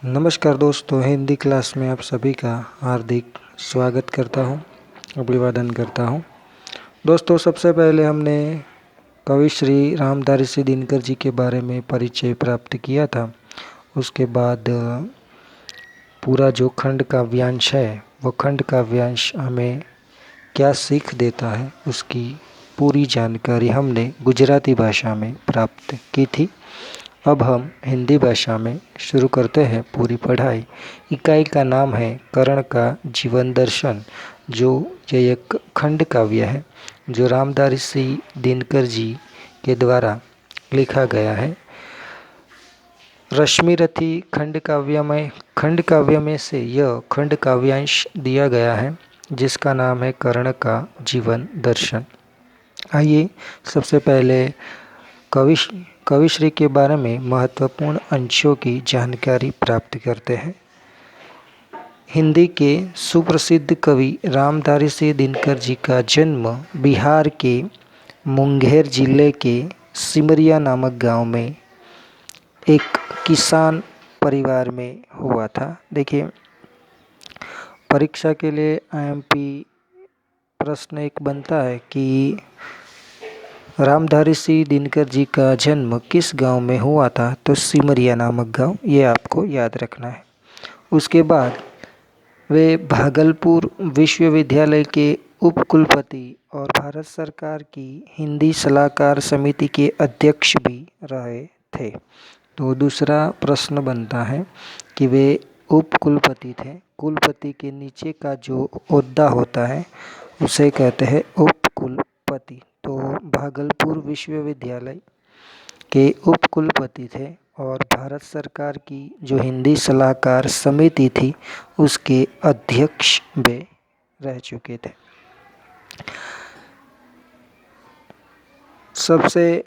नमस्कार दोस्तों, हिंदी क्लास में आप सभी का हार्दिक स्वागत करता हूं, अभिवादन करता हूं। दोस्तों, सबसे पहले हमने कवि श्री रामधारी दिनकर जी के बारे में परिचय प्राप्त किया था। उसके बाद पूरा जो खंड काव्यांश है वो खंड काव्यांश हमें क्या सीख देता है उसकी पूरी जानकारी हमने गुजराती भाषा में प्राप्त की थी। अब हम हिंदी भाषा में शुरू करते हैं पूरी पढ़ाई। इकाई का नाम है कर्ण का जीवन दर्शन, जो ये एक खंड काव्य है जो रामधारी दिनकर जी के द्वारा लिखा गया है। रश्मिरथी खंड काव्य में से यह खंड काव्यांश दिया गया है जिसका नाम है कर्ण का जीवन दर्शन। आइए सबसे पहले कविश्री के बारे में महत्वपूर्ण अंशों की जानकारी प्राप्त करते हैं। हिंदी के सुप्रसिद्ध कवि रामधारी दिनकर जी का जन्म बिहार के मुंगेर जिले के सिमरिया नामक गांव में एक किसान परिवार में हुआ था। देखिए, परीक्षा के लिए आईएमपी प्रश्न एक बनता है कि रामधारी दिनकर जी का जन्म किस गांव में हुआ था, तो सिमरिया नामक गांव, ये आपको याद रखना है। उसके बाद वे भागलपुर विश्वविद्यालय के उपकुलपति और भारत सरकार की हिंदी सलाहकार समिति के अध्यक्ष भी रहे थे। तो दूसरा प्रश्न बनता है कि वे उपकुलपति थे। कुलपति के नीचे का जो ओहदा होता है उसे कहते हैं उपकुलपति। तो भागलपुर विश्वविद्यालय के उपकुलपति थे और भारत सरकार की जो हिंदी सलाहकार समिति थी उसके अध्यक्ष भी रह चुके थे। सबसे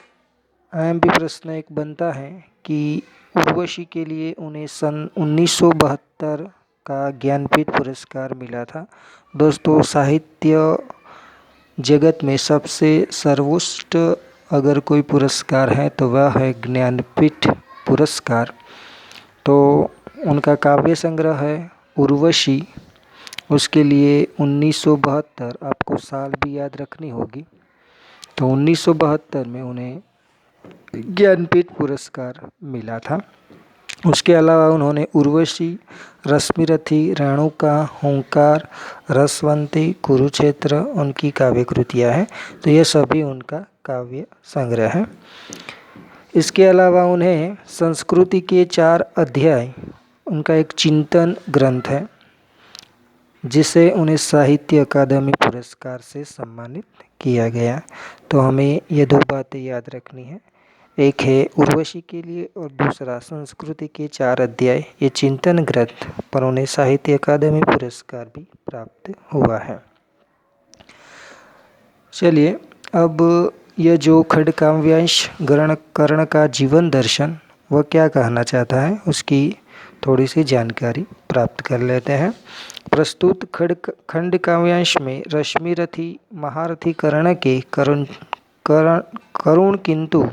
अहम भी प्रश्न एक बनता है कि उर्वशी के लिए उन्हें सन 1972 का ज्ञानपीठ पुरस्कार मिला था। दोस्तों, साहित्य जगत में सबसे सर्वोच्च अगर कोई पुरस्कार है तो वह है ज्ञानपीठ पुरस्कार। तो उनका काव्य संग्रह है उर्वशी, उसके लिए 1972, आपको साल भी याद रखनी होगी। तो 1972 में उन्हें ज्ञानपीठ पुरस्कार मिला था। उसके अलावा उन्होंने उर्वशी, रश्मिरथी, रेणुका, हुंकार, रसवंती, कुरुक्षेत्र उनकी काव्य कृतियाँ हैं। तो ये सभी उनका काव्य संग्रह है। इसके अलावा उन्हें संस्कृति के 4 अध्याय उनका एक चिंतन ग्रंथ है जिसे उन्हें साहित्य अकादमी पुरस्कार से सम्मानित किया गया। तो हमें ये 2 बातें याद रखनी है, एक है उर्वशी के लिए और दूसरा संस्कृति के 4 अध्याय, ये चिंतन ग्रंथ पर उन्हें साहित्य अकादमी पुरस्कार भी प्राप्त हुआ है। चलिए, अब यह जो खंड काव्यांश कर्ण का जीवन दर्शन वह क्या कहना चाहता है उसकी थोड़ी सी जानकारी प्राप्त कर लेते हैं। प्रस्तुत खंड काव्यांश में रश्मिरथी महारथी कर्ण के करुण किंतु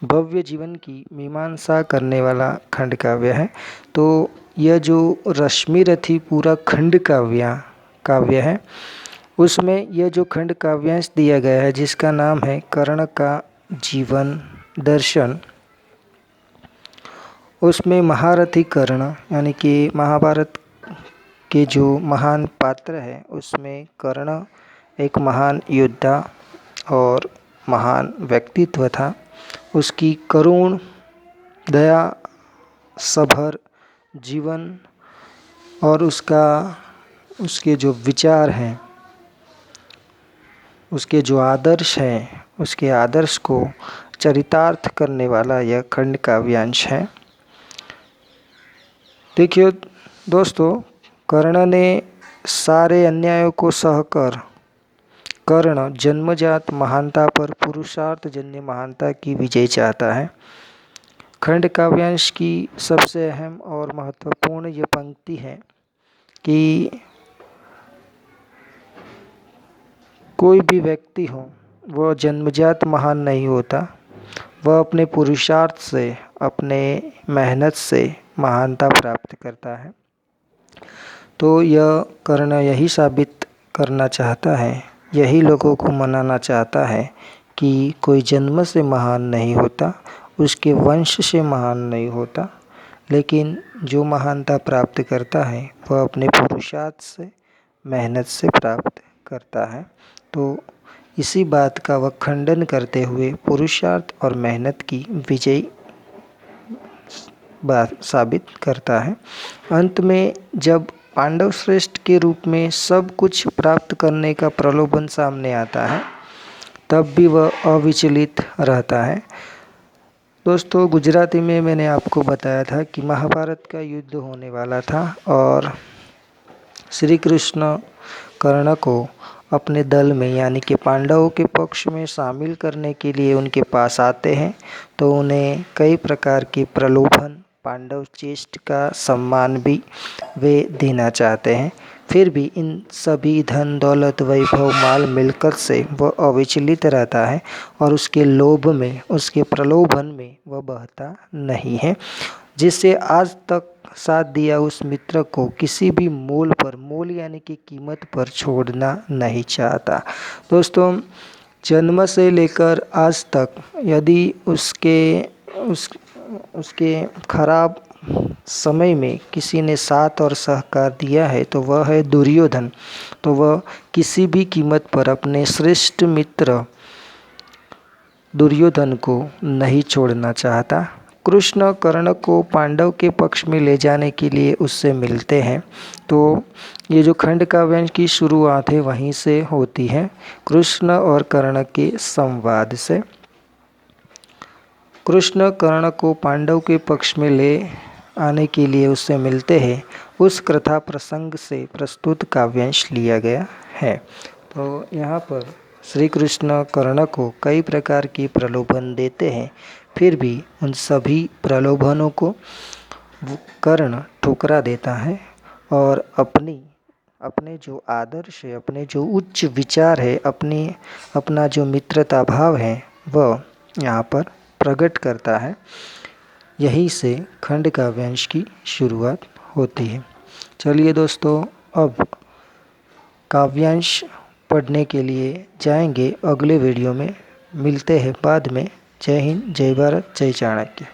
भव्य जीवन की मीमांसा करने वाला खंड काव्य है। तो यह जो रश्मिरथी पूरा खंड काव्य है उसमें यह जो खंड काव्यांश दिया गया है जिसका नाम है कर्ण का जीवन दर्शन, उसमें महारथी कर्ण यानी कि महाभारत के जो महान पात्र है उसमें कर्ण एक महान योद्धा और महान व्यक्तित्व था। उसकी करुण दया सभर जीवन और उसके जो विचार हैं, उसके जो आदर्श हैं, उसके आदर्श को चरितार्थ करने वाला यह खंड काव्यांश है। देखिए दोस्तों, कर्ण ने सारे अन्यायों को सहकर कर्ण जन्मजात महानता पर पुरुषार्थ जन्य महानता की विजय चाहता है। खंड काव्यांश की सबसे अहम और महत्वपूर्ण ये पंक्ति है कि कोई भी व्यक्ति हो वह जन्मजात महान नहीं होता, वह अपने पुरुषार्थ से, अपने मेहनत से महानता प्राप्त करता है। तो यह कर्ण यही साबित करना चाहता है, यही लोगों को मनाना चाहता है कि कोई जन्म से महान नहीं होता, उसके वंश से महान नहीं होता, लेकिन जो महानता प्राप्त करता है वह अपने पुरुषार्थ से, मेहनत से प्राप्त करता है। तो इसी बात का वह खंडन करते हुए पुरुषार्थ और मेहनत की विजयी बात साबित करता है। अंत में जब पांडव श्रेष्ठ के रूप में सब कुछ प्राप्त करने का प्रलोभन सामने आता है, तब भी वह अविचलित रहता है। दोस्तों, गुजराती में मैंने आपको बताया था कि महाभारत का युद्ध होने वाला था और श्री कृष्ण कर्ण को अपने दल में यानी कि पांडवों के पक्ष में शामिल करने के लिए उनके पास आते हैं। तो उन्हें कई प्रकार के प्रलोभन, पांडव चेष्ट का सम्मान भी वे देना चाहते हैं। फिर भी इन सभी धन दौलत वैभव माल मिलकत से वह अविचलित रहता है और उसके लोभ में, उसके प्रलोभन में वह बहता नहीं है। जिससे आज तक साथ दिया उस मित्र को किसी भी मूल पर, मूल यानी कि कीमत पर छोड़ना नहीं चाहता। दोस्तों, जन्म से लेकर आज तक यदि उसके खराब समय में किसी ने साथ और सहकार दिया है तो वह है दुर्योधन। तो वह किसी भी कीमत पर अपने श्रेष्ठ मित्र दुर्योधन को नहीं छोड़ना चाहता। कृष्ण कर्ण को पांडव के पक्ष में ले जाने के लिए उससे मिलते हैं। तो ये जो खंड काव्यांश की शुरुआत है वहीं से होती है, कृष्ण और कर्ण के संवाद से। कृष्ण कर्ण को पांडव के पक्ष में ले आने के लिए उससे मिलते हैं, उस कथा प्रसंग से प्रस्तुत काव्यांश लिया गया है। तो यहाँ पर श्री कृष्ण कर्ण को कई प्रकार की प्रलोभन देते हैं, फिर भी उन सभी प्रलोभनों को कर्ण ठुकरा देता है और अपने जो आदर्श है, अपने जो उच्च विचार है, अपना जो मित्रता भाव है वह यहाँ पर प्रकट करता है। यहीं से खंड काव्यांश की शुरुआत होती है। चलिए दोस्तों, अब काव्यांश पढ़ने के लिए जाएंगे अगले वीडियो में। मिलते हैं बाद में। जय हिंद, जय भारत, जय चाणक्य।